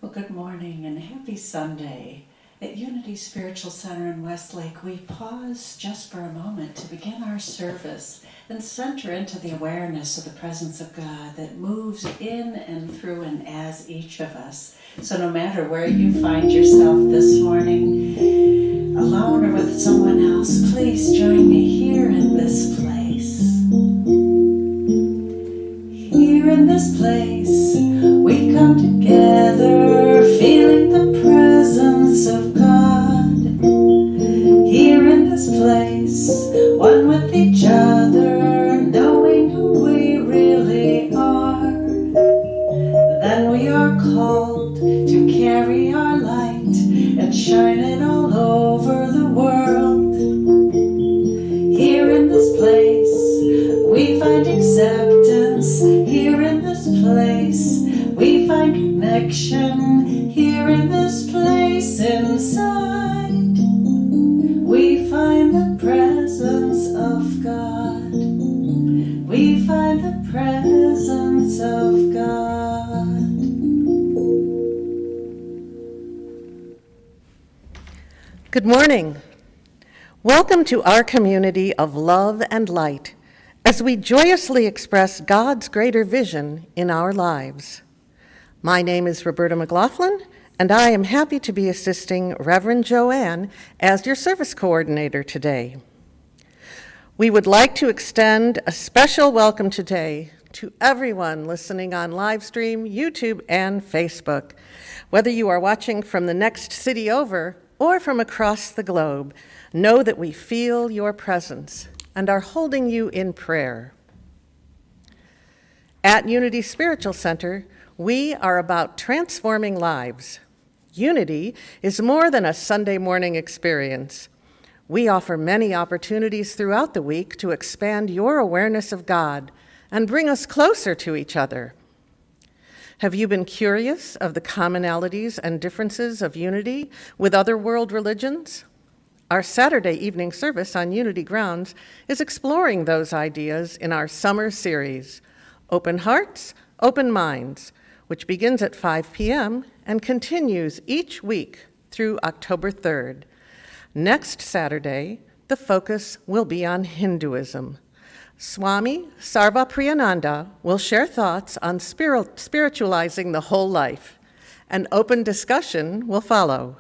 Well, good morning and happy Sunday. At Unity Spiritual Center in Westlake, we pause just for a moment to begin our service and center into the awareness of the presence of God that moves in and through and as each of us. So no matter where you find yourself this morning, alone or with someone else, please join me here in this place. Here in this place, we come together, feeling the presence of God. Here in this place, one with each other, knowing who we really are. Then we are called to carry our light and shine it all over the world. Here in this place, we find acceptance. Here in this place, we find connection. Here in this place inside, we find the presence of God. We find the presence of God. Good morning. Welcome to our community of love and light as we joyously express God's greater vision in our lives. My name is Roberta McLaughlin, and I am happy to be assisting Reverend Joanne as your service coordinator today. We would like to extend a special welcome today to everyone listening on live stream, YouTube, and Facebook. Whether you are watching from the next city over or from across the globe, know that we feel your presence and are holding you in prayer. At Unity Spiritual Center, we are about transforming lives. Unity is more than a Sunday morning experience. We offer many opportunities throughout the week to expand your awareness of God and bring us closer to each other. Have you been curious of the commonalities and differences of Unity with other world religions? Our Saturday evening service on Unity grounds is exploring those ideas in our summer series, Open Hearts, Open Minds, which begins at 5 p.m. and continues each week through October 3rd. Next Saturday, the focus will be on Hinduism. Swami Sarva Priyananda will share thoughts on spiritualizing the whole life. An open discussion will follow.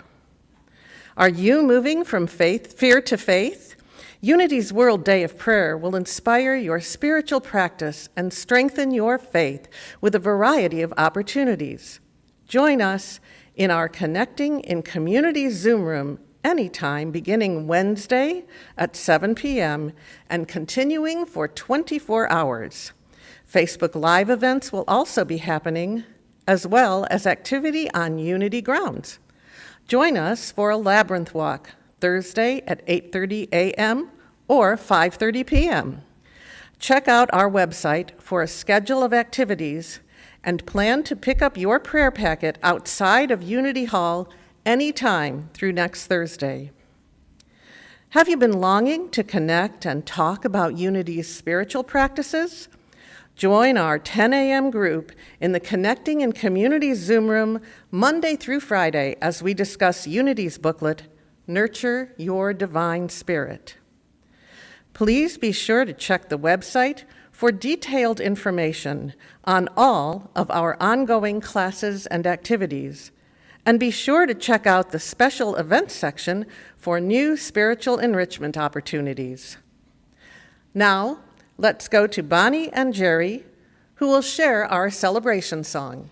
Are you moving from fear to faith? Unity's World Day of Prayer will inspire your spiritual practice and strengthen your faith with a variety of opportunities. Join us in our Connecting in Community Zoom room anytime beginning Wednesday at 7 p.m. and continuing for 24 hours. Facebook Live events will also be happening, as well as activity on Unity grounds. Join us for a labyrinth walk Thursday at 8:30 a.m. or 5:30 p.m. Check out our website for a schedule of activities and plan to pick up your prayer packet outside of Unity Hall anytime through next Thursday. Have you been longing to connect and talk about Unity's spiritual practices? Join our 10 a.m. group in the Connecting in Community Zoom room Monday through Friday as we discuss Unity's booklet, Nurture Your Divine Spirit. Please be sure to check the website for detailed information on all of our ongoing classes and activities. And be sure to check out the special events section for new spiritual enrichment opportunities. Now, let's go to Bonnie and Jerry, who will share our celebration song.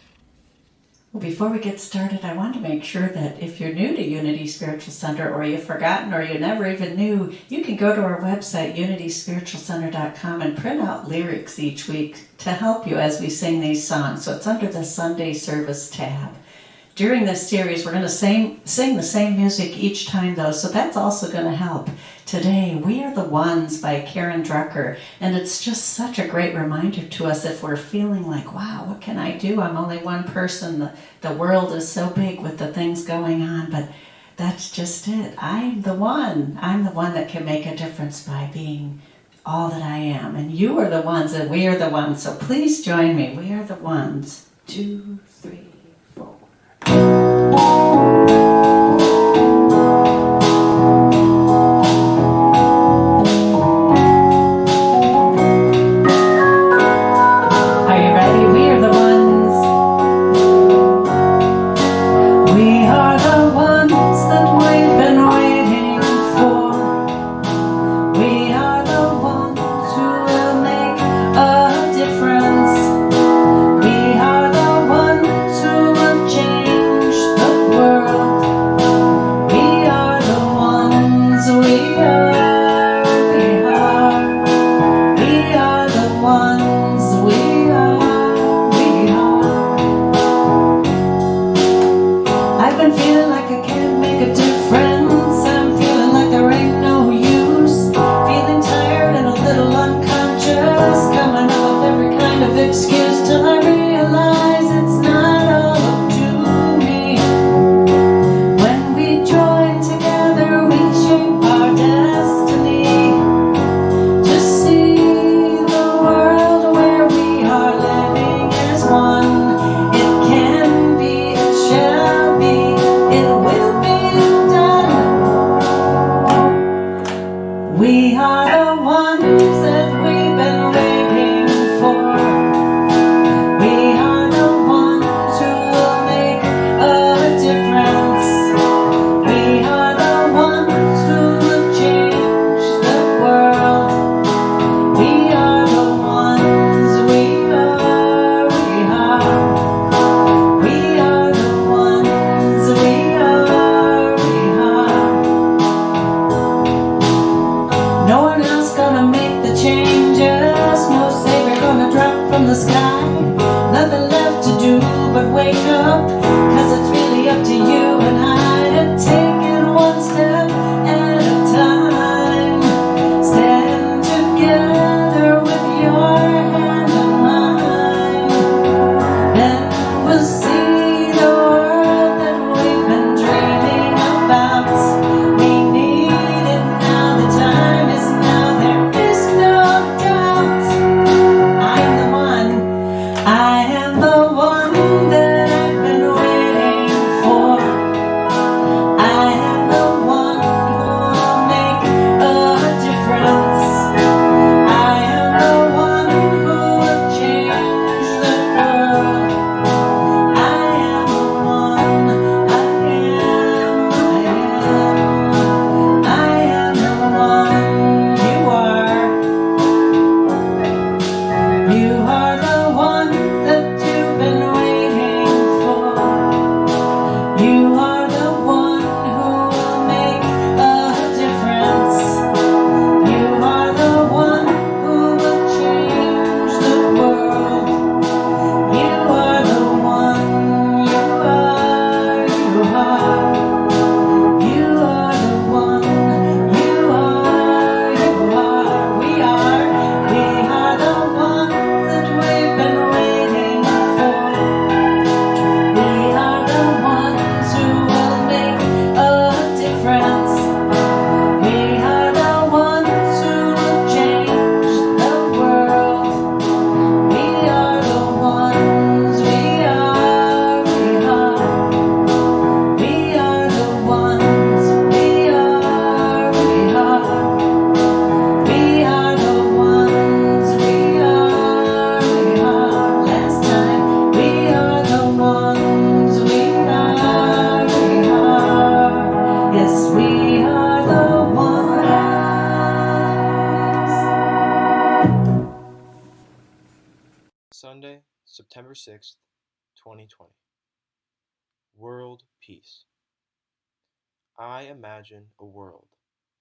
Well, before we get started, I want to make sure that if you're new to Unity Spiritual Center, or you've forgotten, or you never even knew, you can go to our website, unityspiritualcenter.com, and print out lyrics each week to help you as we sing these songs. So it's under the Sunday Service tab. During this series, we're going to sing the same music each time, though, so that's also going to help. Today, We Are the Ones by Karen Drucker, and it's just such a great reminder to us if we're feeling like, wow, what can I do? I'm only one person. The world is so big with the things going on, but that's just it. I'm the one. I'm the one that can make a difference by being all that I am. And you are the ones, and we are the ones. So please join me. We are the ones. 2, 3, 4. Are you ready? We are the ones. We are the ones that we've been waiting for. We are the ones who will make a difference. We are the ones who will change the world. We are the ones. We are. We are the ones. We are. I've been feeling like I can't make a difference. I'm feeling like there ain't no use. Feeling tired and a little unconscious. Coming up with every kind of excuse till I realize it's not all up to me. When we join together, we shape our destiny. To see the world where we are living as one. It can be, it shall be, it will be done. We are the ones that we've been waiting for. We are the ones who will make a difference. We are the ones who will change the world. We are the ones. We are. We are the ones. We are. No one else gonna make the changes. No savior gonna drop from the sky. Nothing left to do but wake up. 'Cause it's really up to you and I to take it one step at a time. Stand together with your hand in mine. Then we'll see the world that we've been dreaming about. We need it now, the time is now, there is no doubt. I'm the one, I am the one that I've been waiting for. I am the one who will make a difference. I am the one who will change the world. I am the one, I am the one. You are. You are the one that you've been waiting for. You are the one who will make a difference. You are the one who will change the world. You are the one. You are. You are. You are the one. You are. You are. We are. We are the ones that we've been waiting for. We are the ones who will make a difference. We are the ones who will change the world. We are the ones. We are. We are the ones. We are. We are the ones. We are. Last time. We are the ones. We are. Yes, we are the ones. Sunday, September 6th, 2020. World Peace. I imagine a world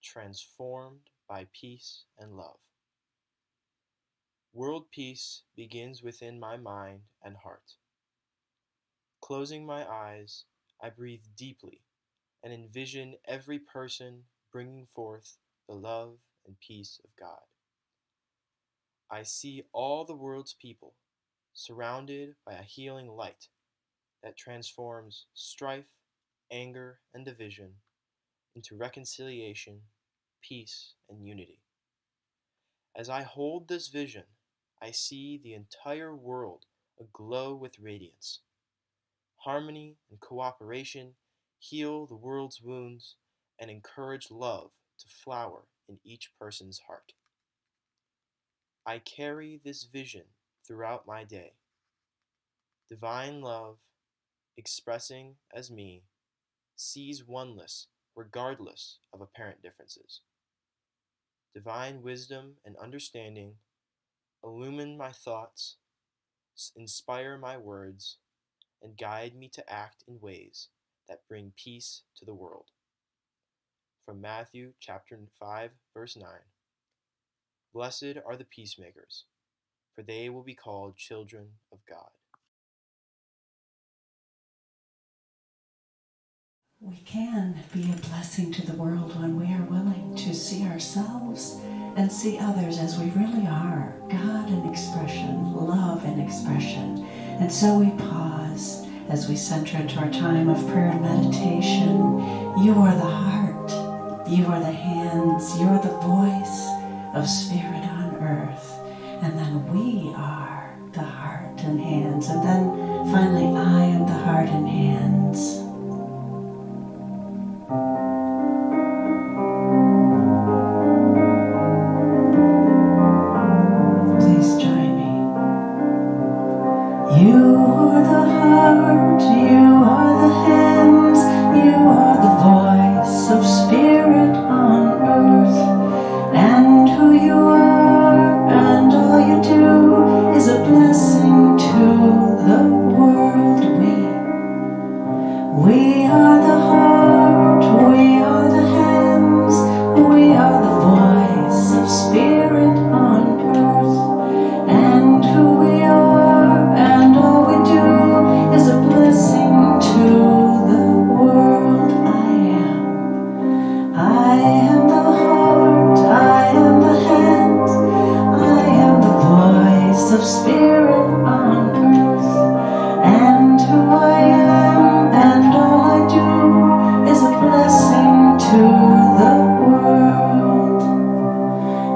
transformed by peace and love. World peace begins within my mind and heart. Closing my eyes, I breathe deeply and envision every person bringing forth the love and peace of God. I see all the world's people surrounded by a healing light that transforms strife, anger, and division into reconciliation, peace, and unity. As I hold this vision, I see the entire world aglow with radiance. harmony and cooperation heal the world's wounds and encourage love to flower in each person's heart. I carry this vision throughout my day. Divine love, expressing as me, sees oneness regardless of apparent differences. Divine wisdom and understanding illumine my thoughts, inspire my words, and guide me to act in ways that bring peace to the world. From Matthew chapter 5, verse 9. Blessed are the peacemakers, for they will be called children of God. We can be a blessing to the world when we are willing to see ourselves and see others as we really are. God in expression, love in expression. And so we pause as we center into our time of prayer and meditation. You are the heart. You are the hands. You are the voice of Spirit on earth. And then we are the heart and hands. And then finally, I am the heart and hands. You are the heart, you are the hands, you are the voice of Spirit on earth. And who you are and all you do is a blessing to the world. We are the heart, we are the hands, we are the voice of Spirit on earth. And who we are and all we do is a blessing to the world. I am the heart, I am the hands, I am the voice of Spirit on earth. And who I am and all I do is a blessing to the world.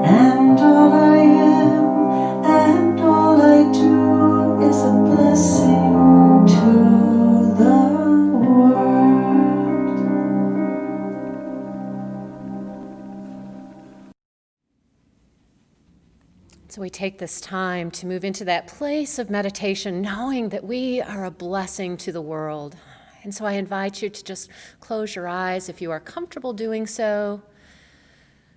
And all I am and all I do is a blessing to the world. So we take this time to move into that place of meditation, knowing that we are a blessing to the world. And so I invite you to just close your eyes if you are comfortable doing so.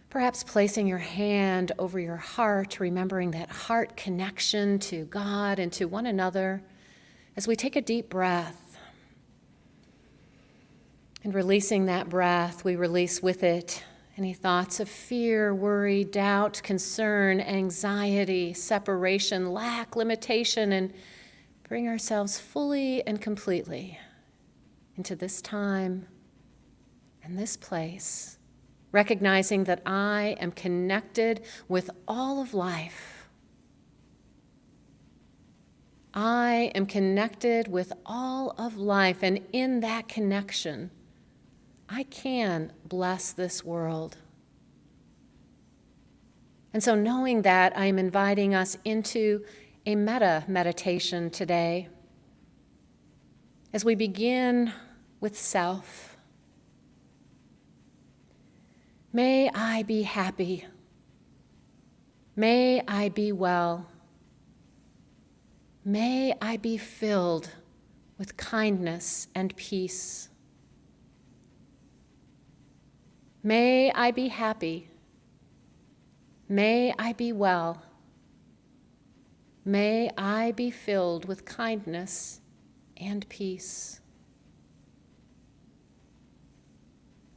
Perhaps placing your hand over your heart, remembering that heart connection to God and to one another as we take a deep breath. And releasing that breath, we release with it any thoughts of fear, worry, doubt, concern, anxiety, separation, lack, limitation, and bring ourselves fully and completely into this time and this place, recognizing that I am connected with all of life. I am connected with all of life, and in that connection, I can bless this world. And so knowing that, I am inviting us into a metta meditation today as we begin with self. May I be happy. May I be well. May I be filled with kindness and peace. May I be happy. May I be well. May I be filled with kindness and peace.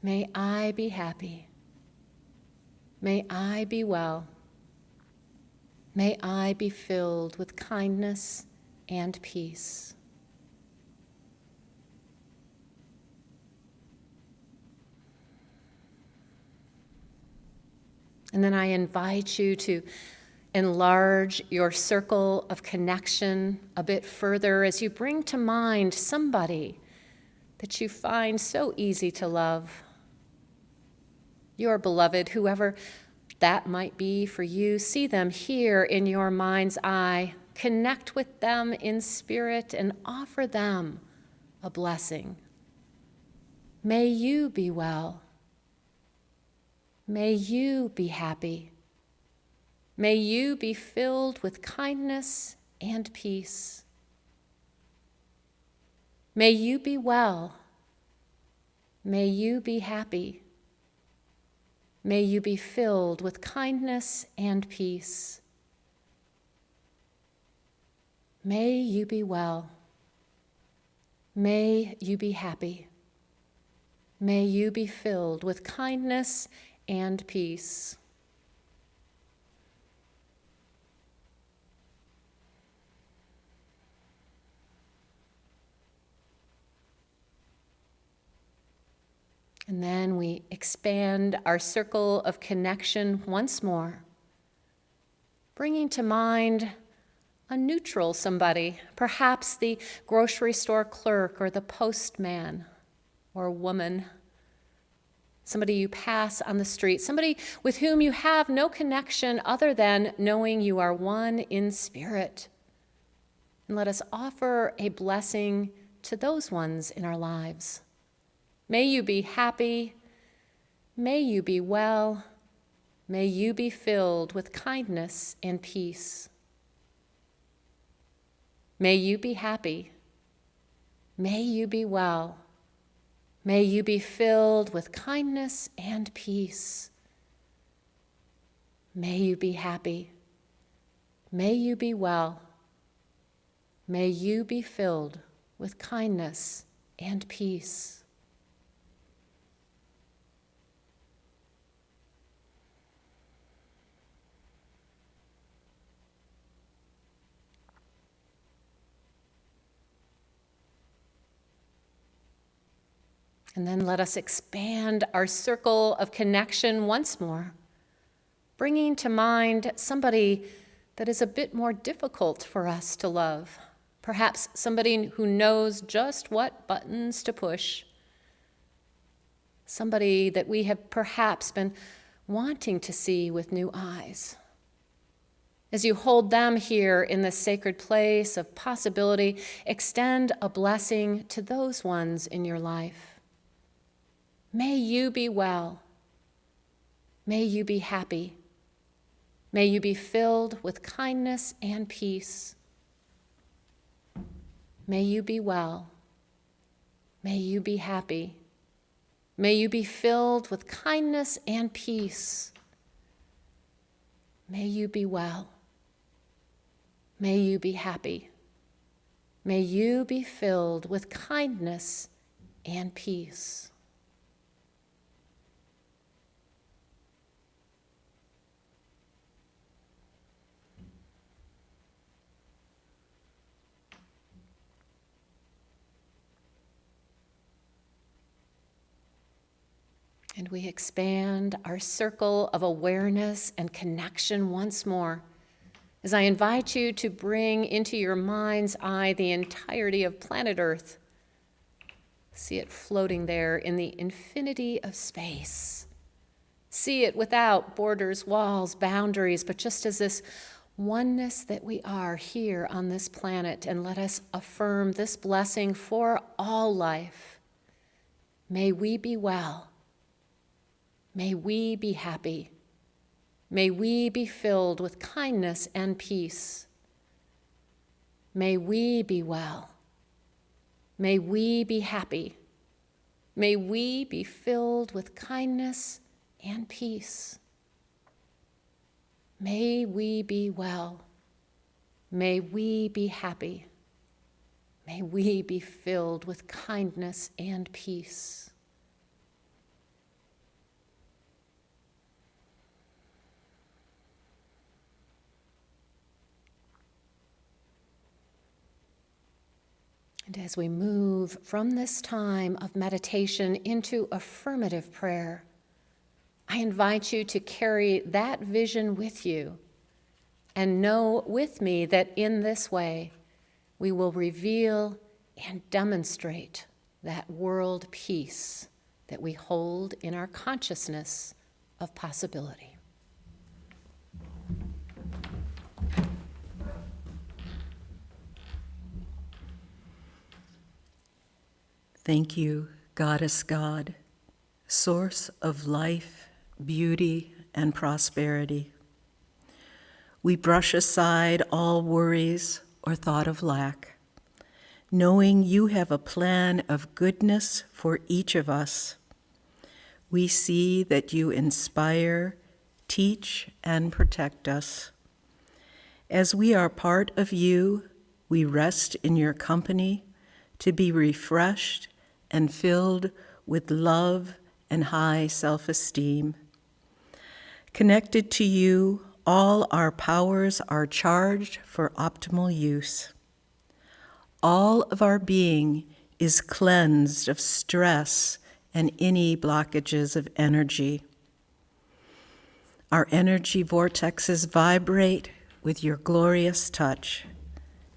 May I be happy. May I be well. May I be filled with kindness and peace. And then I invite you to enlarge your circle of connection a bit further as you bring to mind somebody that you find so easy to love. Your beloved, whoever that might be for you, see them here in your mind's eye. Connect with them in spirit and offer them a blessing. May you be well. May you be happy. May you be filled with kindness and peace. May you be well. May you be happy. May you be filled with kindness and peace. May you be well. May you be happy. May you be filled with kindness and peace. And then we expand our circle of connection once more, bringing to mind a neutral somebody, perhaps the grocery store clerk or the postman or woman, somebody you pass on the street, somebody with whom you have no connection other than knowing you are one in spirit. And let us offer a blessing to those ones in our lives. May you be happy. May you be well. May you be filled with kindness and peace. May you be happy. May you be well. May you be filled with kindness and peace. May you be happy. May you be well. May you be filled with kindness and peace. And then let us expand our circle of connection once more, bringing to mind somebody that is a bit more difficult for us to love. Perhaps somebody who knows just what buttons to push. Somebody that we have perhaps been wanting to see with new eyes. As you hold them here in this sacred place of possibility, extend a blessing to those ones in your life. May you be well. May you be happy. May you be filled with kindness and peace. May you be well. May you be happy. May you be filled with kindness and peace. May you be well. May you be happy. May you be filled with kindness and peace. And we expand our circle of awareness and connection once more as I invite you to bring into your mind's eye the entirety of planet Earth. See it floating there in the infinity of space. See it without borders, walls, boundaries, but just as this oneness that we are here on this planet. And let us affirm this blessing for all life. May we be well. May we be happy. May we be filled with kindness and peace. May we be well. May we be happy. May we be filled with kindness and peace. May we be well. May we be happy. May we be filled with kindness and peace. And as we move from this time of meditation into affirmative prayer, I invite you to carry that vision with you and know with me that in this way we will reveal and demonstrate that world peace that we hold in our consciousness of possibility. Thank you, Goddess God, source of life, beauty, and prosperity. We brush aside all worries or thought of lack, knowing you have a plan of goodness for each of us. We see that you inspire, teach, and protect us. As we are part of you, we rest in your company to be refreshed and filled with love and high self-esteem. Connected to you, all our powers are charged for optimal use. All of our being is cleansed of stress and any blockages of energy. Our energy vortexes vibrate with your glorious touch.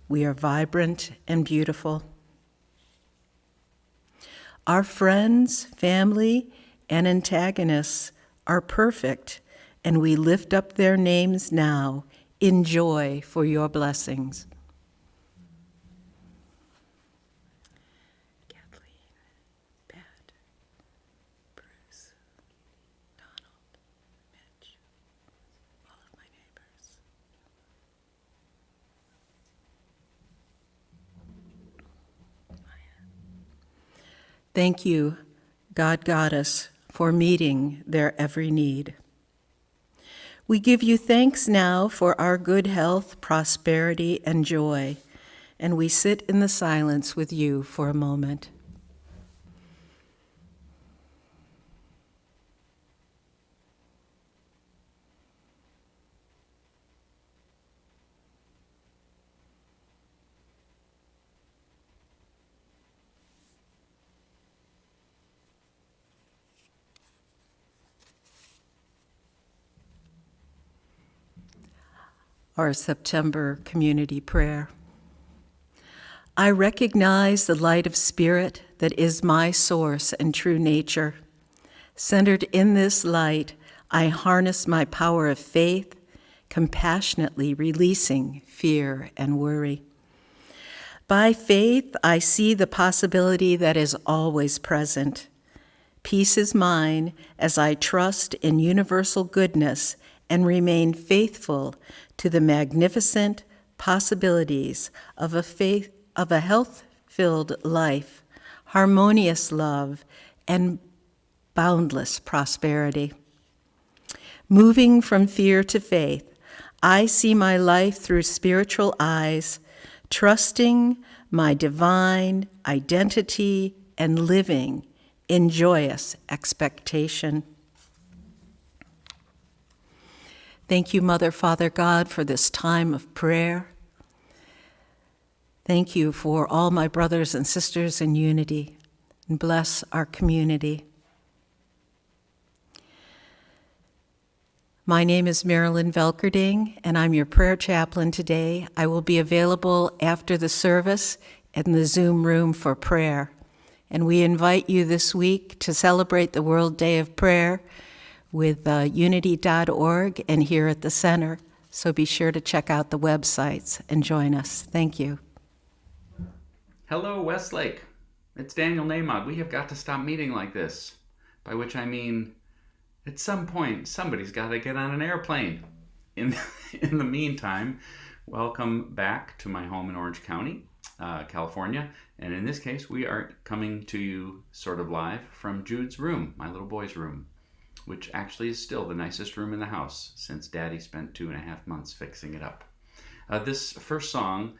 We are vibrant and beautiful. Our friends, family, and antagonists are perfect, and we lift up their names now in joy for your blessings. Kathleen, Pat, Bruce, Donald, Mitch, all of my neighbors. Thank you, God Goddess, for meeting their every need. We give you thanks now for our good health, prosperity, and joy, and we sit in the silence with you for a moment. Our September community prayer. I recognize the light of spirit that is my source and true nature. Centered in this light, I harness my power of faith, compassionately releasing fear and worry. By faith, I see the possibility that is always present. Peace is mine as I trust in universal goodness and remain faithful to the magnificent possibilities of a health-filled life, harmonious love, and boundless prosperity. Moving from fear to faith, I see my life through spiritual eyes, trusting my divine identity and living in joyous expectation. Thank you, Mother, Father, God, for this time of prayer. Thank you for all my brothers and sisters in unity, and bless our community. My name is Marilyn Velkerding, and I'm your prayer chaplain today. I will be available after the service in the Zoom room for prayer. And we invite you this week to celebrate the World Day of Prayer with unity.org and here at the center. So be sure to check out the websites and join us. Thank you. Hello, Westlake. It's Daniel Nahmod. We have got to stop meeting like this. By which I mean, at some point, somebody's got to get on an airplane. In the meantime, welcome back to my home in Orange County, California. And in this case, we are coming to you sort of live from Jude's room, my little boy's room, which actually is still the nicest room in the house since Daddy spent 2.5 months fixing it up. This first song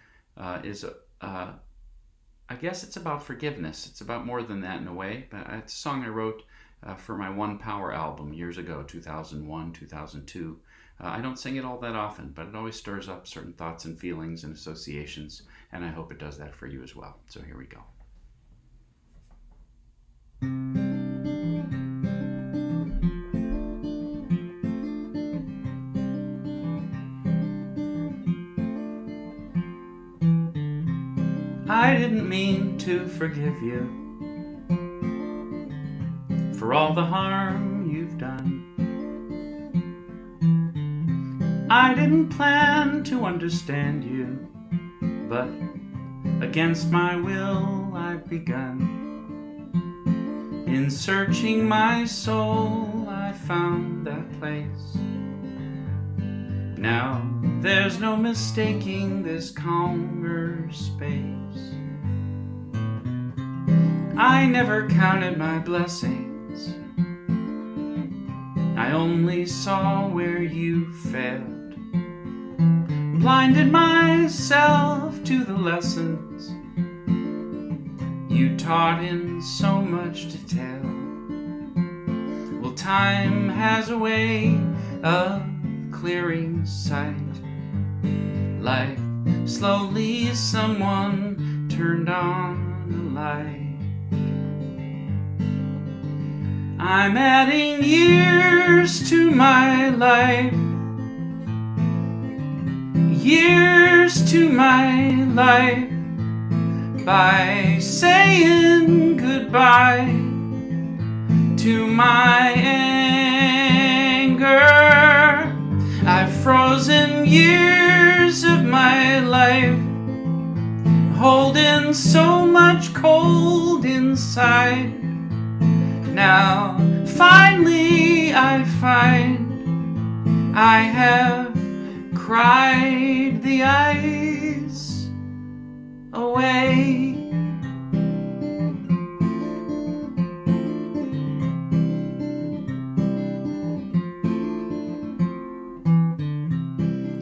is, I guess it's about forgiveness. It's about more than that in a way, but it's a song I wrote for my One Power album years ago, 2001, 2002. I don't sing it all that often, but it always stirs up certain thoughts and feelings and associations, and I hope it does that for you as well. So here we go. I didn't mean to forgive you for all the harm you've done. I didn't plan to understand you, but against my will I've begun. In searching my soul, I found that place. Now there's no mistaking this calmer space. I never counted my blessings. I only saw where you failed. Blinded myself to the lessons you taught in so much detail. Well, time has a way of clearing sight, like slowly someone turned on the light. I'm adding years to my life, years to my life, by saying goodbye to my anger. I've frozen years of my life, holding so much cold inside. Now finally I find I have cried the ice away.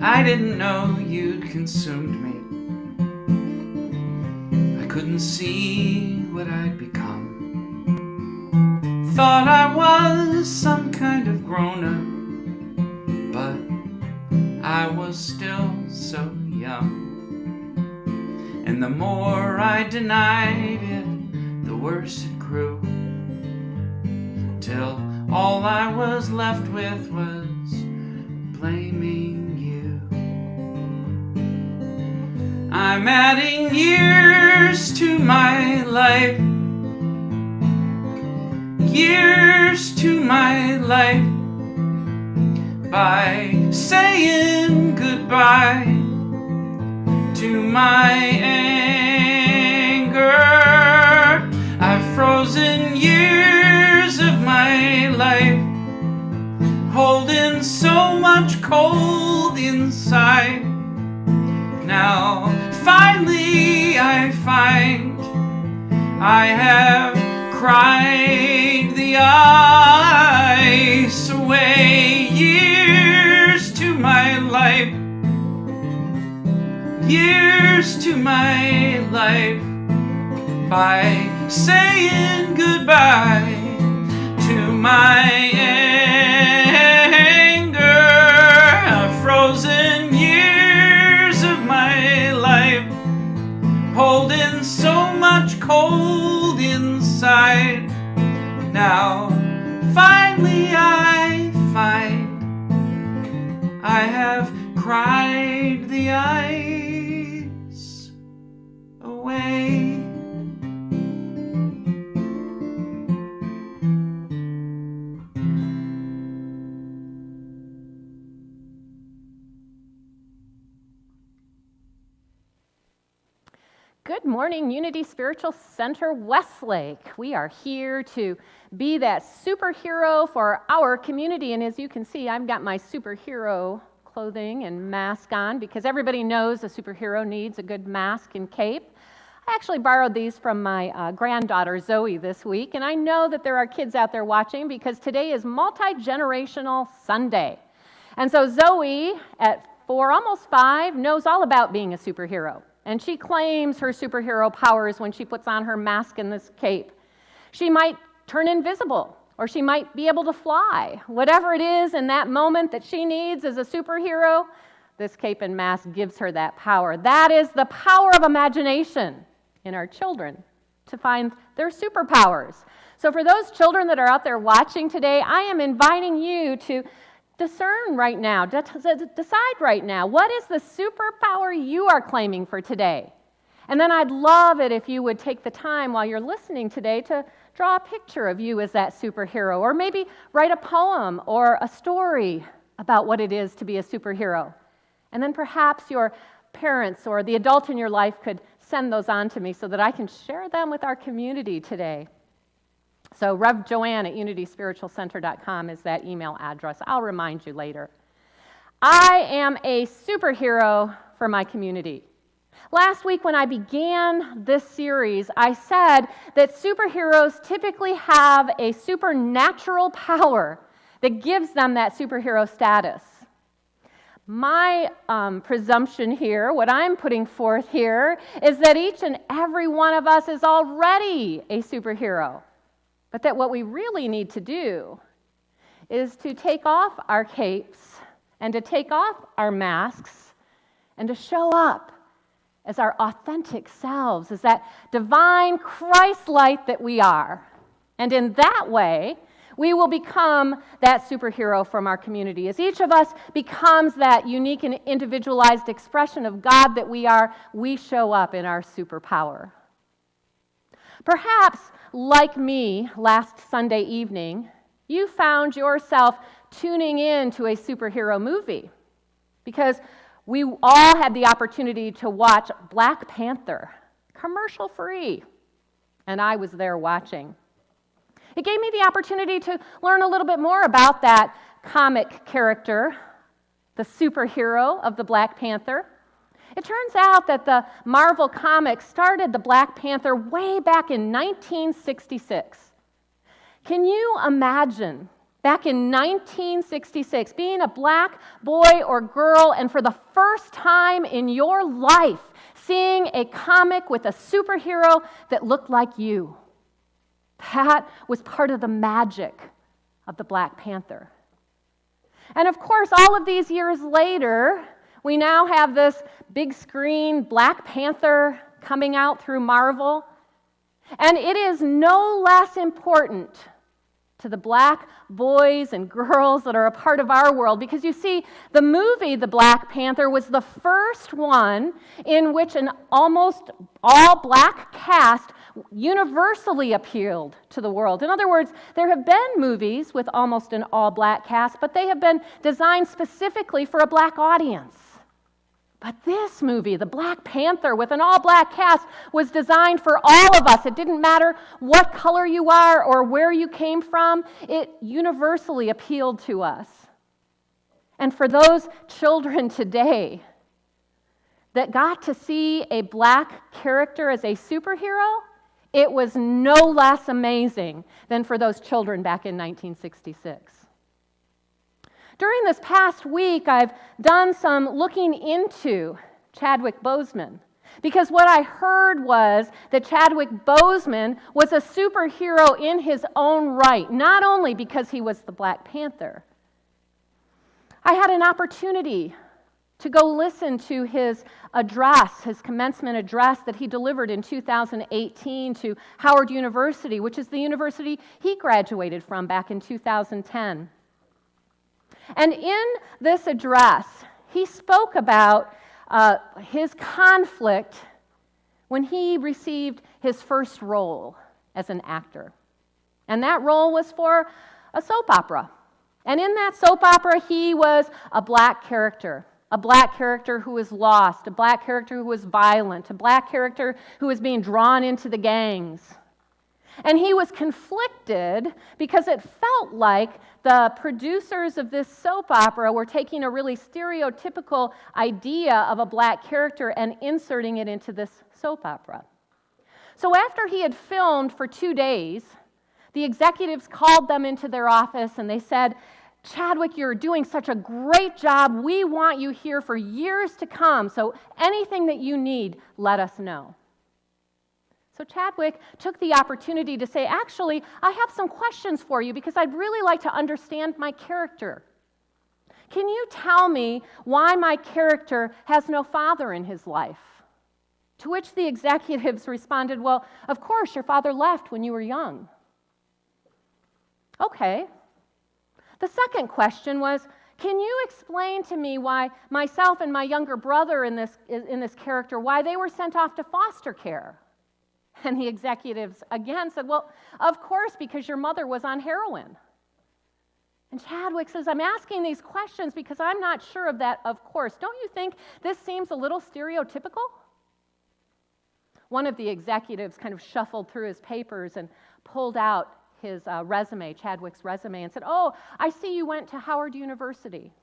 I didn't know you'd consumed me. I couldn't see what I'd become. Thought I was some kind of grown-up, but I was still so young. And the more I denied it, the worse it grew, till all I was left with was blaming you. I'm adding years to my life, years to my life, by saying goodbye to my anger. I've frozen years of my life, holding so much cold inside. Now finally I find I have cried the ice away. Years to my life, years to my life, by saying goodbye to my anger. I've frozen years of my life, holding so much cold inside. Now finally I find I have cried the ice away. Good morning, Unity Spiritual Center, Westlake. We are here to be that superhero for our community. And as you can see, I've got my superhero clothing and mask on because everybody knows a superhero needs a good mask and cape. I actually borrowed these from my granddaughter, Zoe, this week. And I know that there are kids out there watching because today is Multi-Generational Sunday. And so Zoe, at 4, almost 5, knows all about being a superhero. And she claims her superhero powers when she puts on her mask and this cape. She might turn invisible, or she might be able to fly. Whatever it is in that moment that she needs as a superhero, this cape and mask gives her that power. That is the power of imagination in our children to find their superpowers. So for those children that are out there watching today, I am inviting you to discern right now, decide right now, what is the superpower you are claiming for today? And then I'd love it if you would take the time while you're listening today to draw a picture of you as that superhero, or maybe write a poem or a story about what it is to be a superhero. And then perhaps your parents or the adult in your life could send those on to me so that I can share them with our community today. So Rev Joanne at unityspiritualcenter.com is that email address. I'll remind you later. I am a superhero for my community. Last week when I began this series, I said that superheroes typically have a supernatural power that gives them that superhero status. My presumption here, what I'm putting forth here, is that each and every one of us is already a superhero, but that what we really need to do is to take off our capes and to take off our masks and to show up as our authentic selves, as that divine Christ light that we are. And in that way, we will become that superhero from our community. As each of us becomes that unique and individualized expression of God that we are, we show up in our superpower. Perhaps, like me last Sunday evening, you found yourself tuning in to a superhero movie because we all had the opportunity to watch Black Panther, commercial-free, and I was there watching. It gave me the opportunity to learn a little bit more about that comic character, the superhero of the Black Panther. It turns out that the Marvel Comics started the Black Panther way back in 1966. Can you imagine back in 1966, being a black boy or girl, and for the first time in your life, seeing a comic with a superhero that looked like you? That was part of the magic of the Black Panther. And of course, all of these years later, we now have this big screen Black Panther coming out through Marvel. And it is no less important to the black boys and girls that are a part of our world. Because you see, the movie The Black Panther was the first one in which an almost all-black cast universally appealed to the world. In other words, there have been movies with almost an all-black cast, but they have been designed specifically for a black audience. But this movie, The Black Panther, with an all-black cast, was designed for all of us. It didn't matter what color you are or where you came from. It universally appealed to us. And for those children today that got to see a black character as a superhero, it was no less amazing than for those children back in 1966. During this past week, I've done some looking into Chadwick Boseman, because what I heard was that Chadwick Boseman was a superhero in his own right, not only because he was the Black Panther. I had an opportunity to go listen to his address, his commencement address that he delivered in 2018 to Howard University, which is the university he graduated from back in 2010. And in this address, he spoke about his conflict when he received his first role as an actor. And that role was for a soap opera. And in that soap opera, he was a black character who was lost, a black character who was violent, a black character who was being drawn into the gangs. And he was conflicted because it felt like the producers of this soap opera were taking a really stereotypical idea of a black character and inserting it into this soap opera. So after he had filmed for 2 days, the executives called them into their office and they said, "Chadwick, you're doing such a great job. We want you here for years to come. So anything that you need, let us know." So Chadwick took the opportunity to say, "Actually, I have some questions for you because I'd really like to understand my character. Can you tell me why my character has no father in his life?" To which the executives responded, "Well, of course, your father left when you were young." Okay. The second question was, "Can you explain to me why myself and my younger brother in this character, why they were sent off to foster care?" And the executives again said, "Well, of course, because your mother was on heroin." And Chadwick says, "I'm asking these questions because I'm not sure of that, of course. Don't you think this seems a little stereotypical?" One of the executives kind of shuffled through his papers and pulled out his resume, Chadwick's resume, and said, "Oh, I see you went to Howard University."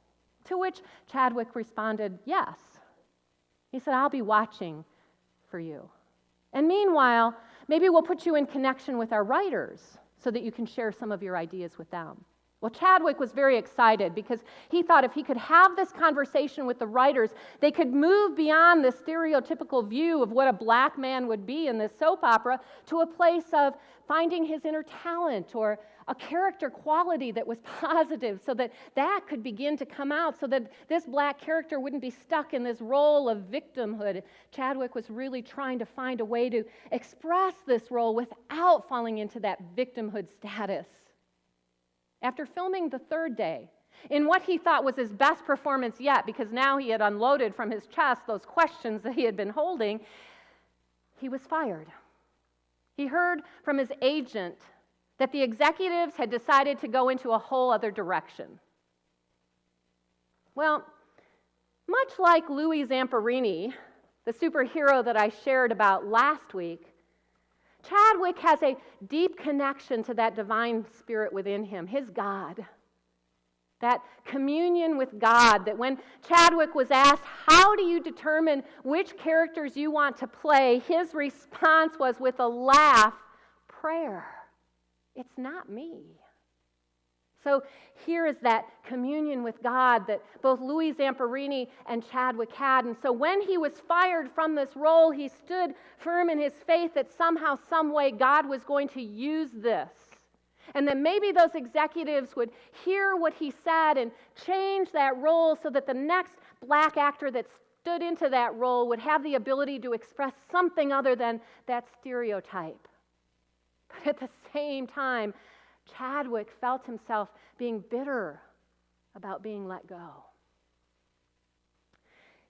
To which Chadwick responded, "Yes." He said, "I'll be watching for you. And meanwhile, maybe we'll put you in connection with our writers so that you can share some of your ideas with them." Well, Chadwick was very excited because he thought if he could have this conversation with the writers, they could move beyond the stereotypical view of what a black man would be in this soap opera to a place of finding his inner talent or a character quality that was positive so that that could begin to come out so that this black character wouldn't be stuck in this role of victimhood. Chadwick was really trying to find a way to express this role without falling into that victimhood status. After filming the third day, in what he thought was his best performance yet, because now he had unloaded from his chest those questions that he had been holding, he was fired. He heard from his agent that the executives had decided to go into a whole other direction. Well, much like Louis Zamperini, the superhero that I shared about last week, Chadwick has a deep connection to that divine spirit within him, his God. That communion with God, that when Chadwick was asked, "How do you determine which characters you want to play?" his response was with a laugh, "Prayer. It's not me." So here is that communion with God that both Louis Zamperini and Chadwick had. And so when he was fired from this role, he stood firm in his faith that somehow, some way, God was going to use this. And that maybe those executives would hear what he said and change that role so that the next black actor that stood into that role would have the ability to express something other than that stereotype. But at the same time, Chadwick felt himself being bitter about being let go.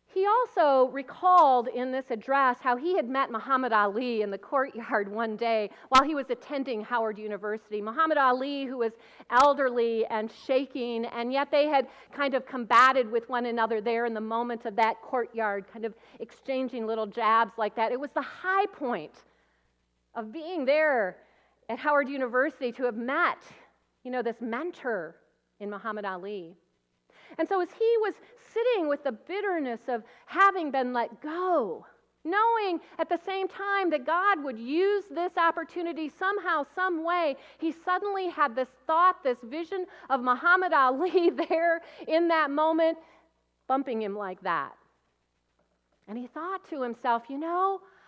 He also recalled in this address how he had met Muhammad Ali in the courtyard one day while he was attending Howard University. Muhammad Ali, who was elderly and shaking, and yet they had kind of combated with one another there in the moment of that courtyard, kind of exchanging little jabs like that. It was the high point of being there at Howard University to have met, this mentor in Muhammad Ali. And so as he was sitting with the bitterness of having been let go, knowing at the same time that God would use this opportunity somehow, some way, he suddenly had this thought, this vision of Muhammad Ali there in that moment, bumping him like that. And he thought to himself,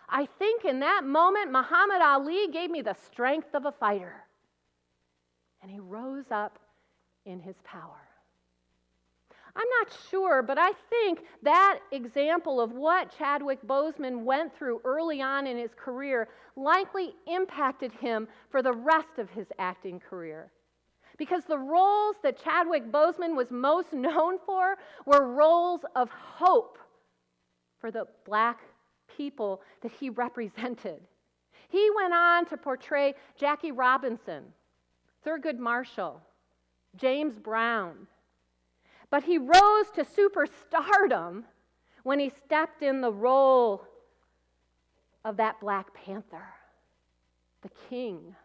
I think in that moment, Muhammad Ali gave me the strength of a fighter. And he rose up in his power. I'm not sure, but I think that example of what Chadwick Boseman went through early on in his career likely impacted him for the rest of his acting career. Because the roles that Chadwick Boseman was most known for were roles of hope for the black people that he represented. He went on to portray Jackie Robinson, Thurgood Marshall, James Brown. But he rose to superstardom when he stepped in the role of that Black Panther, the king.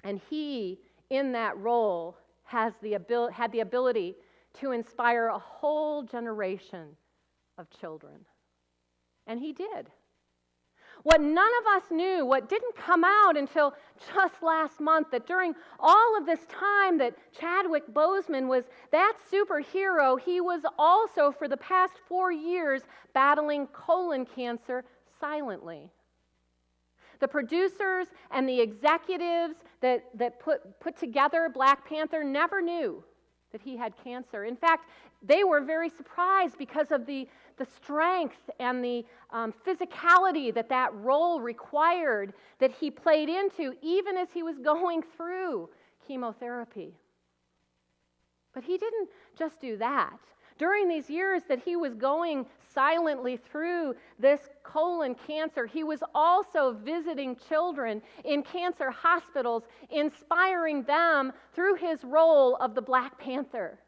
And he, in that role, had the ability to inspire a whole generation of children. And he did. What none of us knew, what didn't come out until just last month, that during all of this time that Chadwick Boseman was that superhero, he was also for the past 4 years battling colon cancer silently. The producers and the executives that put together Black Panther never knew that he had cancer. In fact, they were very surprised because of the strength and the physicality that role required that he played into even as he was going through chemotherapy. But he didn't just do that. During these years that he was going silently through this colon cancer, he was also visiting children in cancer hospitals, inspiring them through his role of the Black Panther.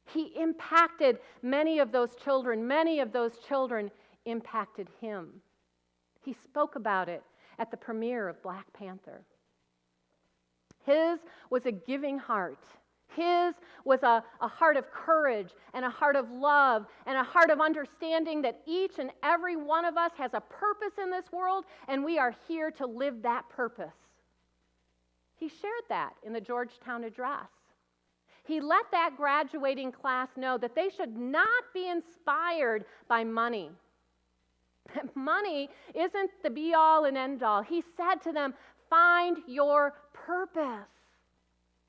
He impacted many of those children. Many of those children impacted him. He spoke about it at the premiere of Black Panther. His was a giving heart. His was a heart of courage and a heart of love and a heart of understanding that each and every one of us has a purpose in this world, and we are here to live that purpose. He shared that in the Georgetown Address. He let that graduating class know that they should not be inspired by money. That money isn't the be-all and end-all. He said to them, find your purpose.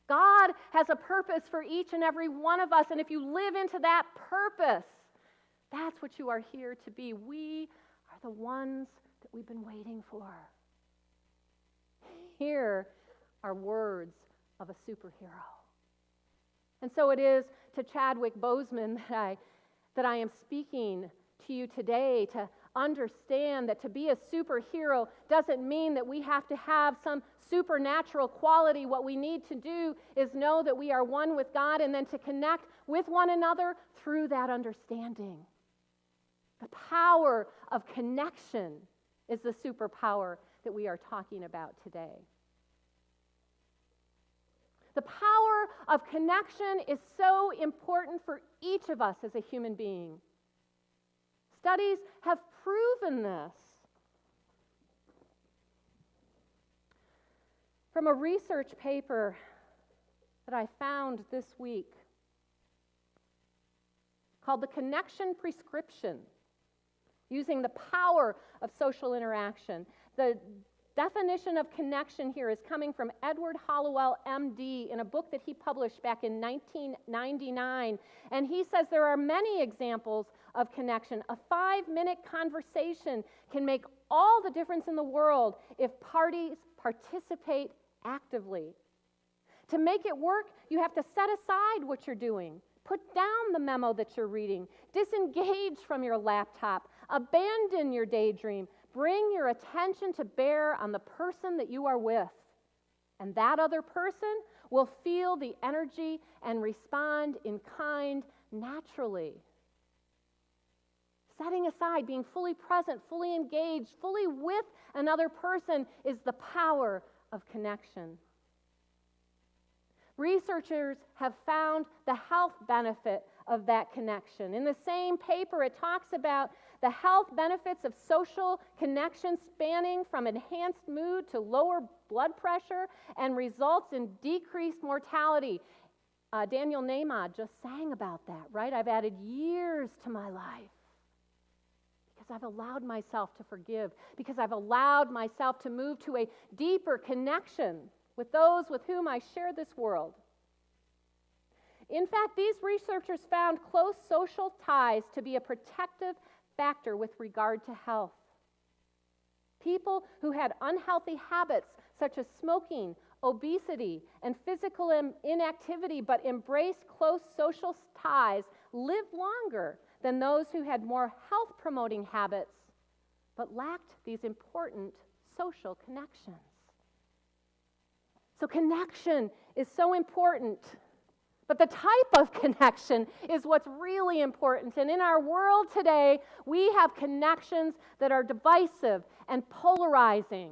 God has a purpose for each and every one of us, and if you live into that purpose, that's what you are here to be. We are the ones that we've been waiting for. Here are words of a superhero. And so it is to Chadwick Boseman that I am speaking to you today, to understand that to be a superhero doesn't mean that we have to have some supernatural quality. What we need to do is know that we are one with God and then to connect with one another through that understanding. The power of connection is the superpower that we are talking about today. The power of connection is so important for each of us as a human being. Studies have proven this. From a research paper that I found this week called The Connection Prescription, using the power of social interaction. The definition of connection here is coming from Edward Hallowell, MD, in a book that he published back in 1999. And he says there are many examples of connection. A 5-minute conversation can make all the difference in the world if parties participate actively. To make it work, you have to set aside what you're doing. Put down the memo that you're reading. Disengage from your laptop. Abandon your daydream. Bring your attention to bear on the person that you are with. And that other person will feel the energy and respond in kind naturally. Setting aside, being fully present, fully engaged, fully with another person is the power of connection. Researchers have found the health benefit of that connection. In the same paper, it talks about the health benefits of social connection spanning from enhanced mood to lower blood pressure and results in decreased mortality. Daniel Nahmad just sang about that, right? I've added years to my life because I've allowed myself to forgive, because I've allowed myself to move to a deeper connection with those with whom I share this world. In fact, these researchers found close social ties to be a protective factor with regard to health. People who had unhealthy habits such as smoking, obesity, and physical inactivity but embraced close social ties lived longer than those who had more health-promoting habits but lacked these important social connections. So connection is so important. But the type of connection is what's really important. And in our world today, we have connections that are divisive and polarizing.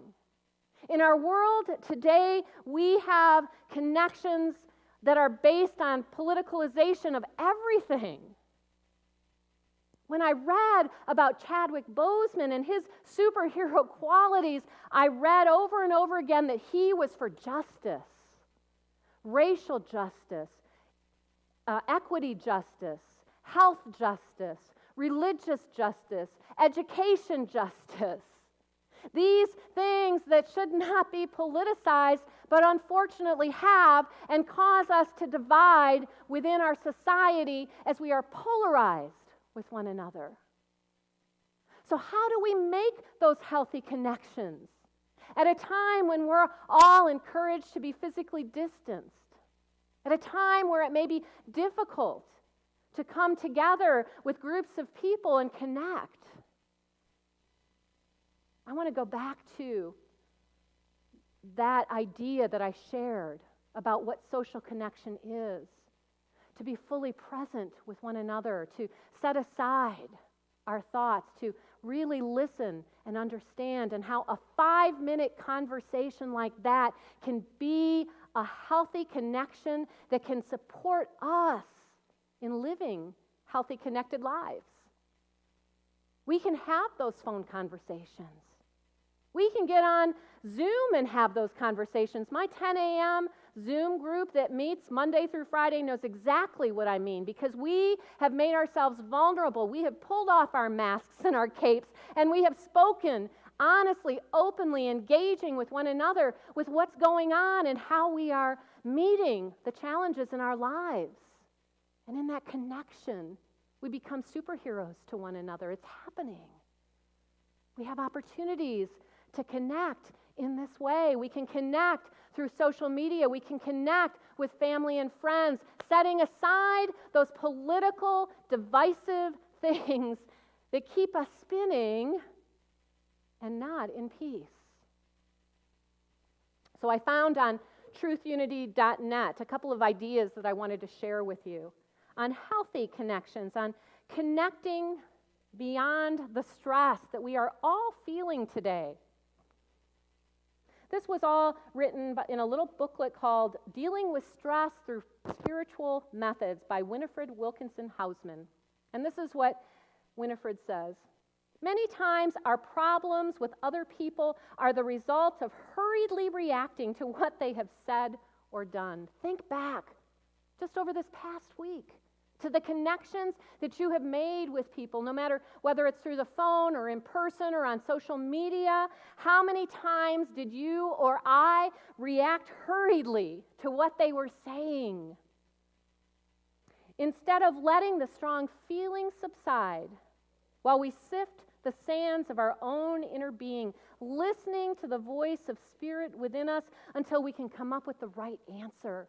In our world today, we have connections that are based on politicalization of everything. When I read about Chadwick Boseman and his superhero qualities, I read over and over again that he was for justice, racial justice, equity justice, health justice, religious justice, education justice. These things that should not be politicized, but unfortunately have and cause us to divide within our society as we are polarized with one another. So how do we make those healthy connections at a time when we're all encouraged to be physically distanced? At a time where it may be difficult to come together with groups of people and connect. I want to go back to that idea that I shared about what social connection is. To be fully present with one another, to set aside our thoughts, to really listen and understand, and how a 5-minute conversation like that can be a healthy connection that can support us in living healthy, connected lives. We can have those phone conversations. We can get on Zoom and have those conversations. My 10 a.m. Zoom group that meets Monday through Friday knows exactly what I mean, because we have made ourselves vulnerable. We have pulled off our masks and our capes, and we have spoken honestly, openly, engaging with one another with what's going on and how we are meeting the challenges in our lives. And in that connection, we become superheroes to one another. It's happening. We have opportunities to connect in this way. We can connect through social media. We can connect with family and friends, setting aside those political, divisive things that keep us spinning and not in peace. So I found on truthunity.net a couple of ideas that I wanted to share with you on healthy connections, on connecting beyond the stress that we are all feeling today. This was all written in a little booklet called Dealing with Stress Through Spiritual Methods by Winifred Wilkinson Hausman. And this is what Winifred says. Many times our problems with other people are the result of hurriedly reacting to what they have said or done. Think back just over this past week to the connections that you have made with people, no matter whether it's through the phone or in person or on social media. How many times did you or I react hurriedly to what they were saying? Instead of letting the strong feelings subside while we sift the sands of our own inner being, listening to the voice of Spirit within us until we can come up with the right answer.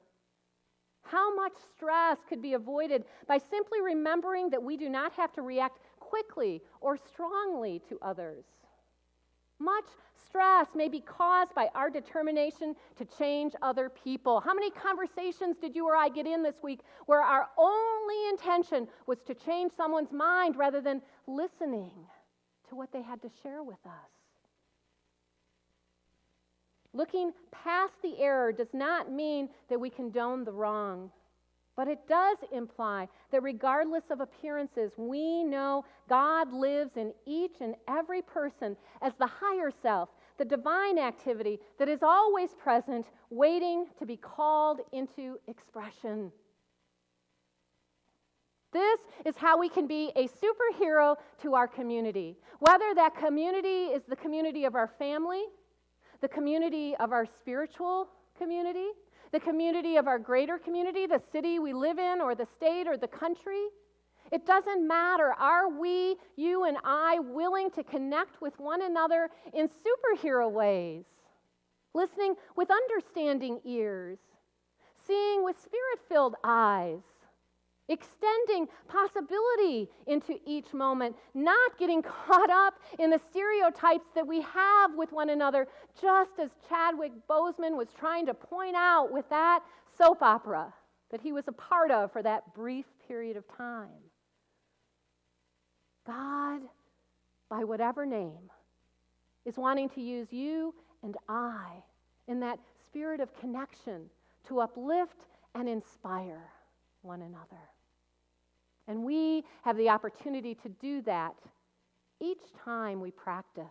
How much stress could be avoided by simply remembering that we do not have to react quickly or strongly to others? Much stress may be caused by our determination to change other people. How many conversations did you or I get in this week where our only intention was to change someone's mind rather than listening to what they had to share with us? Looking past the error does not mean that we condone the wrong, but it does imply that regardless of appearances, we know God lives in each and every person as the higher self, the divine activity that is always present, waiting to be called into expression. This is how we can be a superhero to our community, whether that community is the community of our family, the community of our spiritual community, the community of our greater community, the city we live in, or the state, or the country. It doesn't matter. Are we, you and I, willing to connect with one another in superhero ways? Listening with understanding ears, seeing with Spirit-filled eyes, extending possibility into each moment, not getting caught up in the stereotypes that we have with one another, just as Chadwick Boseman was trying to point out with that soap opera that he was a part of for that brief period of time. God, by whatever name, is wanting to use you and I in that spirit of connection to uplift and inspire one another. And we have the opportunity to do that each time we practice.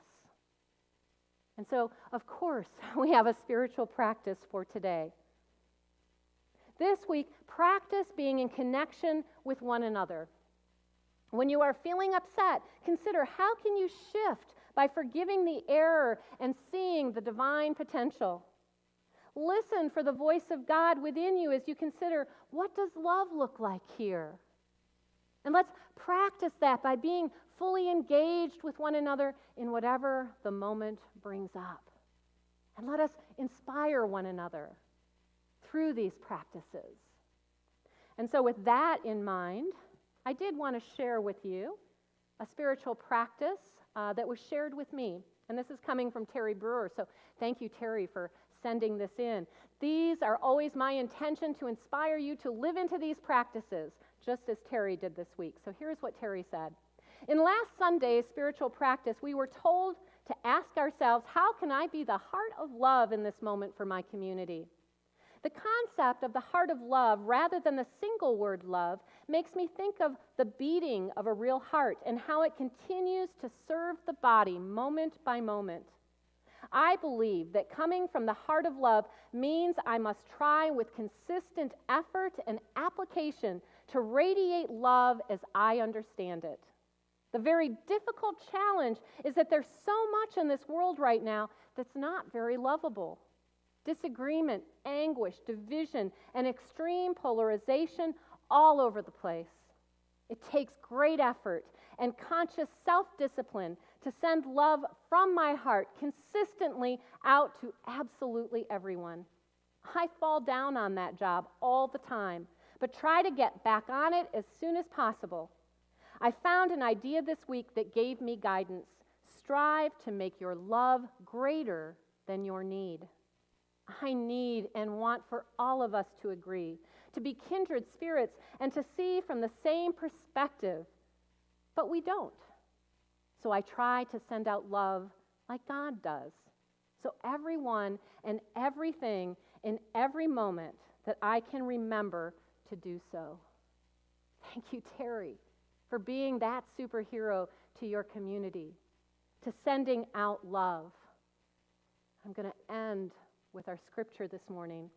And so, of course, we have a spiritual practice for today. This week, practice being in connection with one another. When you are feeling upset, consider how can you shift by forgiving the error and seeing the divine potential. Listen for the voice of God within you as you consider, what does love look like here? And let's practice that by being fully engaged with one another in whatever the moment brings up. And let us inspire one another through these practices. And so with that in mind, I did want to share with you a spiritual practice that was shared with me. And this is coming from Terry Brewer. So thank you, Terry, for sending this in. These are always my intention to inspire you to live into these practices, just as Terry did this week. So here's what Terry said. In last Sunday's spiritual practice, we were told to ask ourselves, how can I be the heart of love in this moment for my community? The concept of the heart of love, rather than the single word love, makes me think of the beating of a real heart and how it continues to serve the body moment by moment. I believe that coming from the heart of love means I must try with consistent effort and application to radiate love as I understand it. The very difficult challenge is that there's so much in this world right now that's not very lovable. Disagreement, anguish, division, and extreme polarization all over the place. It takes great effort and conscious self-discipline to send love from my heart consistently out to absolutely everyone. I fall down on that job all the time, but try to get back on it as soon as possible. I found an idea this week that gave me guidance. Strive to make your love greater than your need. I need and want for all of us to agree, to be kindred spirits, and to see from the same perspective. But we don't. So I try to send out love like God does. So everyone and everything in every moment that I can remember to do so. Thank you, Terry, for being that superhero to your community, to sending out love. I'm going to end with our scripture this morning,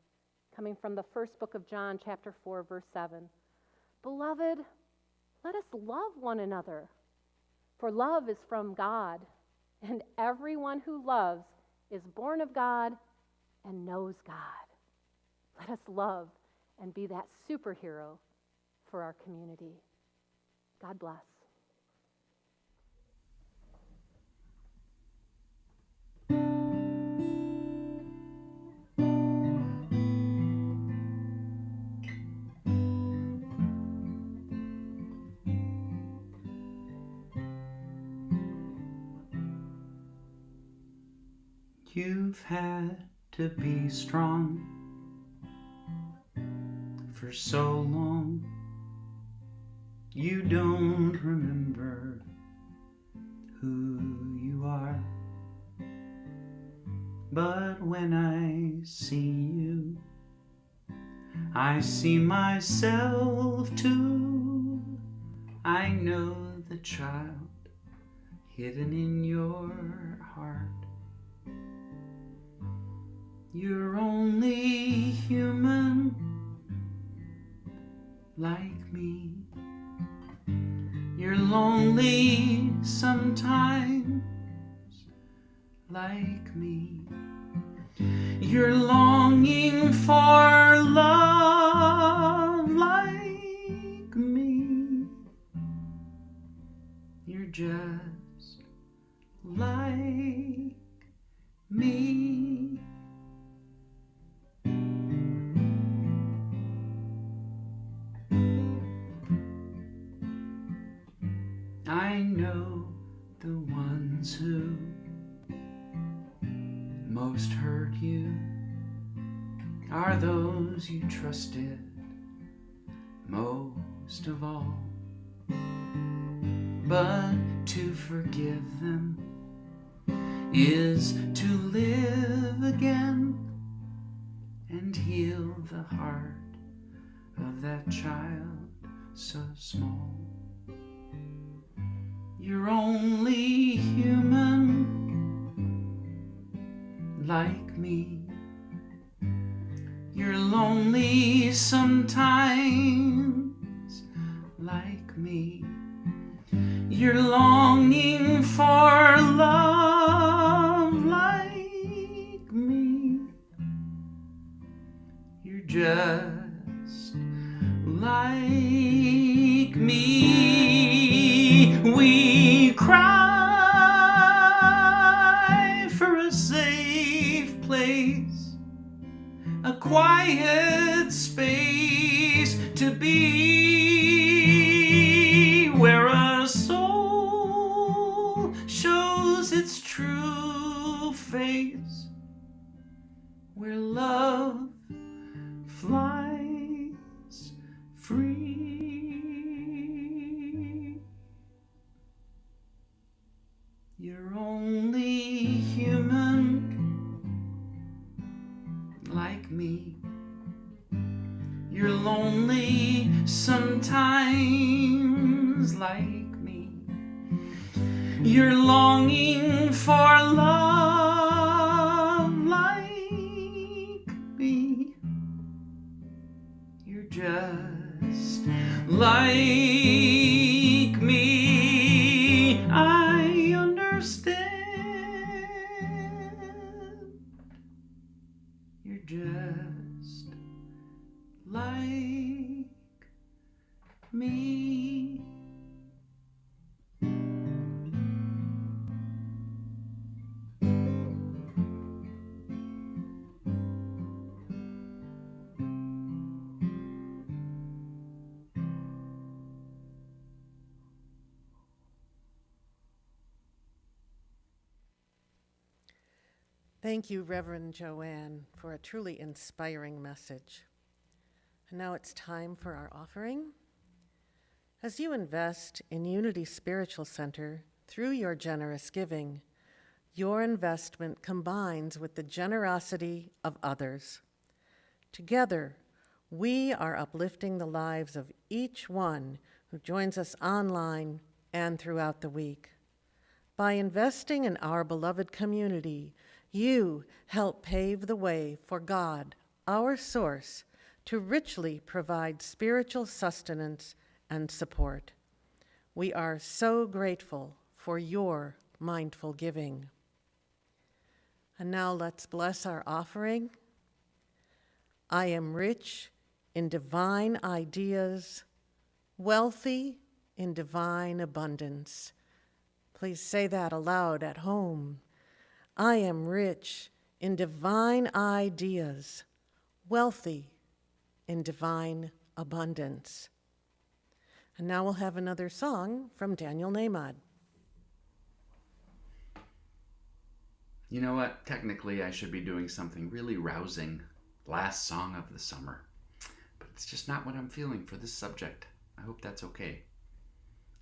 coming from the first book of John, chapter 4, verse 7. Beloved, let us love one another, for love is from God, and everyone who loves is born of God and knows God. Let us love and be that superhero for our community. God bless. You've had to be strong for so long. You don't remember who you are. But when I see you, I see myself too. I know the child hidden in your heart. You're only human like me. You're lonely sometimes like me. You're longing for love like me. You're just like me. I know the ones who most hurt you are those you trusted most of all. But to forgive them is to live again and heal the heart of that child so small. You're only human like me. You're lonely sometimes like me. You're longing for love like me. You're just like me. We cry for a safe place, a quiet space to be, where a soul shows its true face, where love flies free. lonely sometimes like me. You're longing for love like me. You're just like me. I understand. You're just like me. Thank you, Reverend Joanne, for a truly inspiring message. And now it's time for our offering. As you invest in Unity Spiritual Center through your generous giving, your investment combines with the generosity of others. Together, we are uplifting the lives of each one who joins us online and throughout the week. By investing in our beloved community, you help pave the way for God, our source, to richly provide spiritual sustenance and support. We are so grateful for your mindful giving. And now let's bless our offering. I am rich in divine ideas, wealthy in divine abundance. Please say that aloud at home. I am rich in divine ideas, wealthy in divine abundance. And now we'll have another song from Daniel Nahmad. You know what? Technically, I should be doing something really rousing. Last song of the summer. But it's just not what I'm feeling for this subject. I hope that's okay.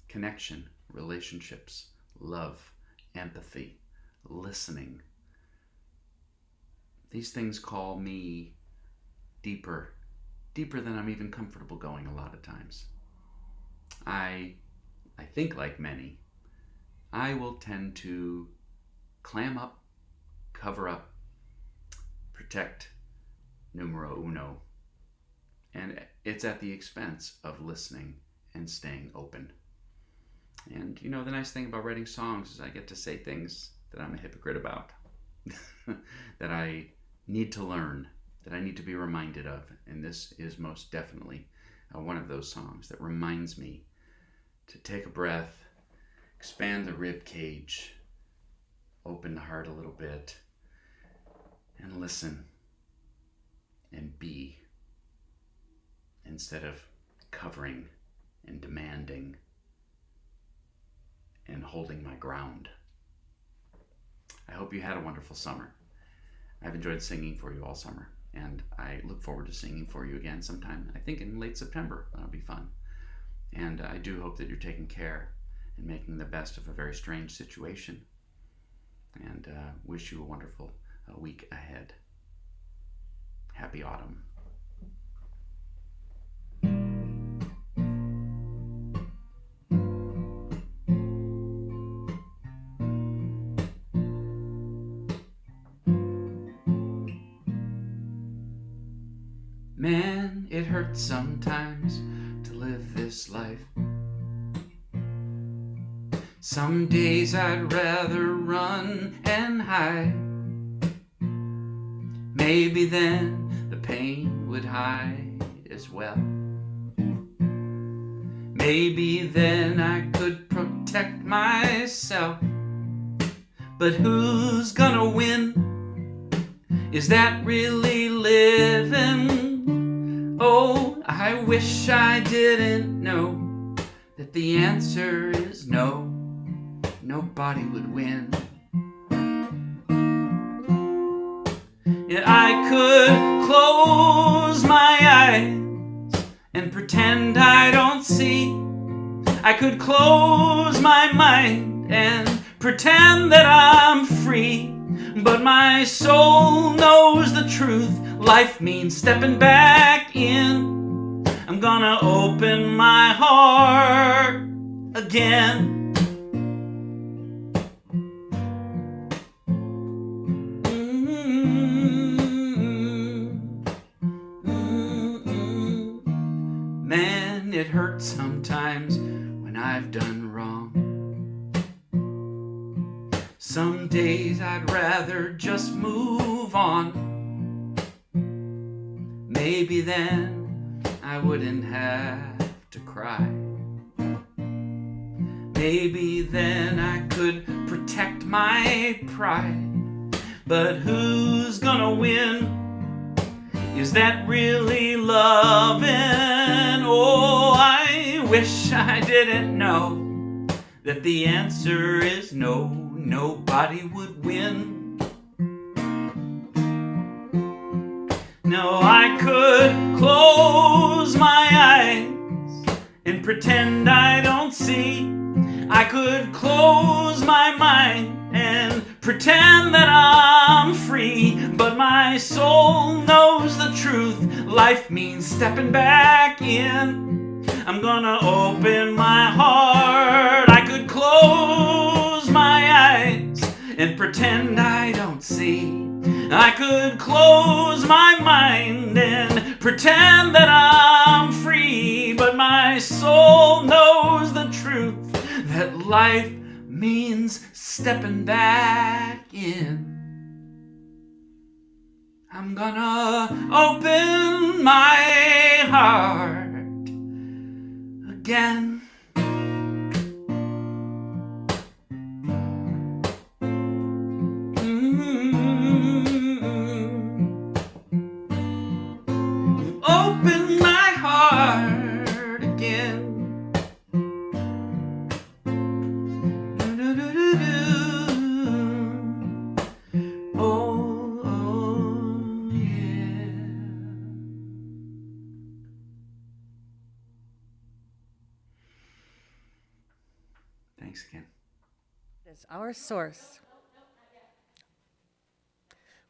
Connection, relationships, love, empathy, listening. These things call me deeper than I'm even comfortable going a lot of times. I think like many, I will tend to clam up, cover up, protect, numero uno. And it's at the expense of listening and staying open. And you know, the nice thing about writing songs is I get to say things that I'm a hypocrite about, that I need to learn, that I need to be reminded of. And this is most definitely one of those songs that reminds me to take a breath, expand the rib cage, open the heart a little bit, and listen and be, instead of covering and demanding and holding my ground. I hope you had a wonderful summer. I've enjoyed singing for you all summer, and I look forward to singing for you again sometime, I think in late September. That'll be fun. And I do hope that you're taking care and making the best of a very strange situation. And wish you a wonderful week ahead. Happy autumn. Man, it hurts sometimes to live this life. Some days I'd rather run and hide. Maybe then the pain would hide as well. Maybe then I could protect myself. But who's gonna win? Is that really living? Oh, I wish I didn't know that the answer is no. Nobody would win. Yet I could close my eyes and pretend I don't see. I could close my mind and pretend that I'm free. But my soul knows the truth. Life means stepping back in. I'm gonna open my heart again. Man, it hurts sometimes when I've done wrong. Some days I'd rather just move on. Maybe then I wouldn't have to cry. Maybe then I could protect my pride. But who's gonna win? Is that really loving? Oh, I wish I didn't know that the answer is no, nobody would win. No, I could close my eyes and pretend I don't see. I could close my mind and pretend that I'm free. But my soul knows the truth. Life means stepping back in. I'm gonna open my heart. I could close my eyes and pretend I don't see. I could close my mind and pretend that I'm free. But my soul knows the truth, that life means stepping back in. I'm gonna open my heart again. Open my heart again. Oh, yeah. Thanks again. Is our source.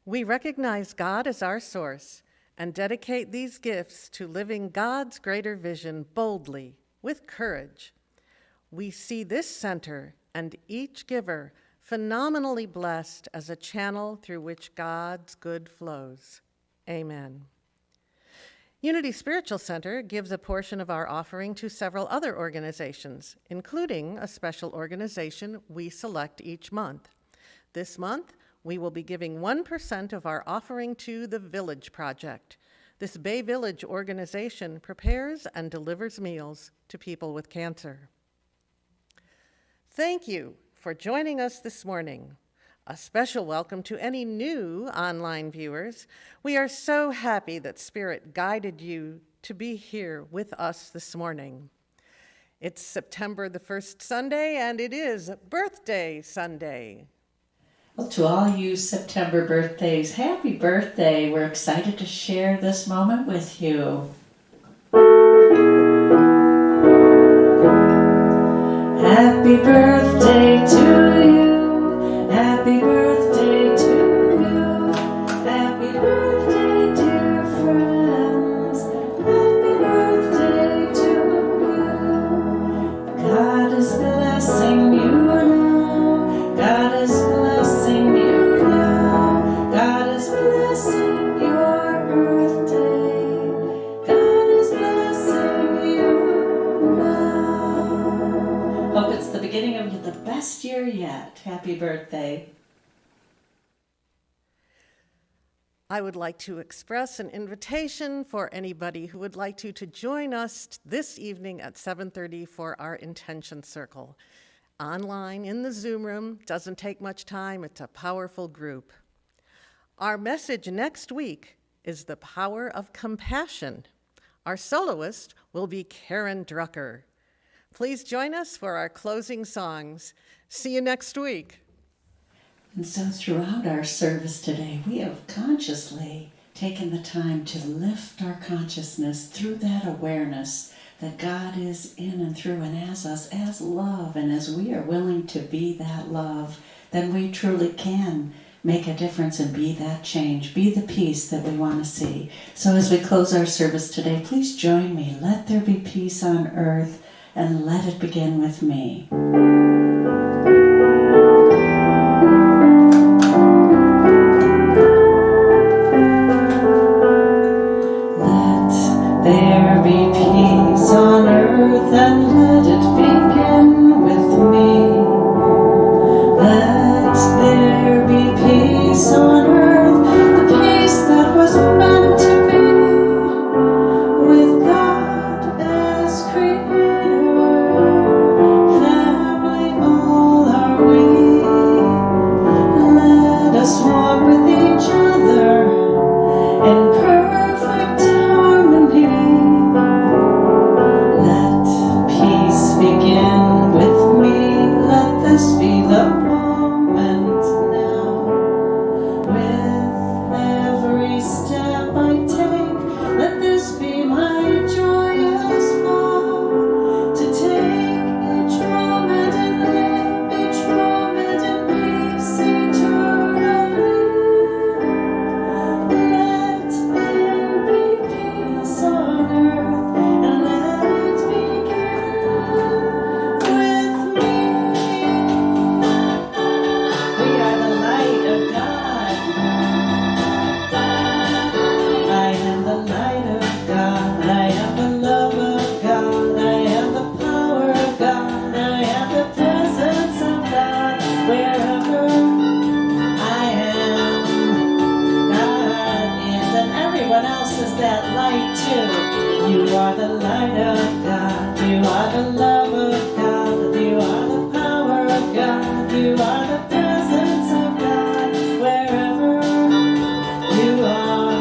We recognize God as our source and dedicate these gifts to living God's greater vision boldly, with courage. We see this center and each giver phenomenally blessed as a channel through which God's good flows. Amen. Unity Spiritual Center gives a portion of our offering to several other organizations, including a special organization we select each month. This month, we will be giving 1% of our offering to the Village Project. This Bay Village organization prepares and delivers meals to people with cancer. Thank you for joining us this morning. A special welcome to any new online viewers. We are so happy that Spirit guided you to be here with us this morning. It's September the 1st Sunday, and it is Birthday Sunday. Well, to all you September birthdays, happy birthday. We're excited to share this moment with you. Happy birthday to you. Happy birthday to you. Happy birthday, dear friends. Happy birthday to you. God is blessing you now. God is blessing you now. God is blessing your birthday. God is blessing you now. Hope it's the beginning of the best year yet. Happy birthday. I would like to express an invitation for anybody who would like to join us this evening at 7:30 for our Intention Circle. Online in the Zoom room, doesn't take much time, it's a powerful group. Our message next week is the power of compassion. Our soloist will be Karen Drucker. Please join us for our closing songs. See you next week. And so throughout our service today, we have consciously taken the time to lift our consciousness through that awareness that God is in and through and as us as love. And as we are willing to be that love, then we truly can make a difference and be that change, be the peace that we want to see. So as we close our service today, please join me. Let there be peace on earth, and let it begin with me. Let there be peace on earth, and let it begin with me. Let there be peace on earth, the peace that was meant to be, with God as creator. Family, all are we. Let us walk with each other in perfect harmony. Let peace begin with me. Let this be the moment now. With every step I take, let this be my joyous vow, to take each moment and live each moment in peace eternally. Let there be peace on earth, and let it begin with me. We are the light of God. I am the light of God. I am the love of God. I am the power of God. I am the presence of God. Wherever I am, God is, and everyone else is that light too. You are the light of God. You are the love of God. You are the power of God. You are the presence of God. Wherever you are,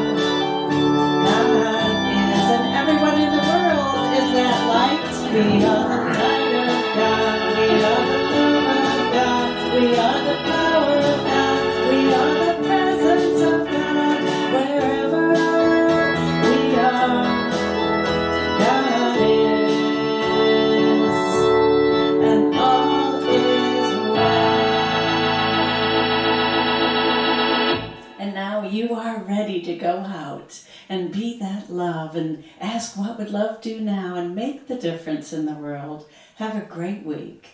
God is, and everyone in the world is that light. We are the light of God. We are the love of God. We are the power of God. We are the presence of God. Wherever we are, God is, and all is well. And now you are ready to go out and be that love and ask, what would love do now, and make the difference in the world. Have a great week.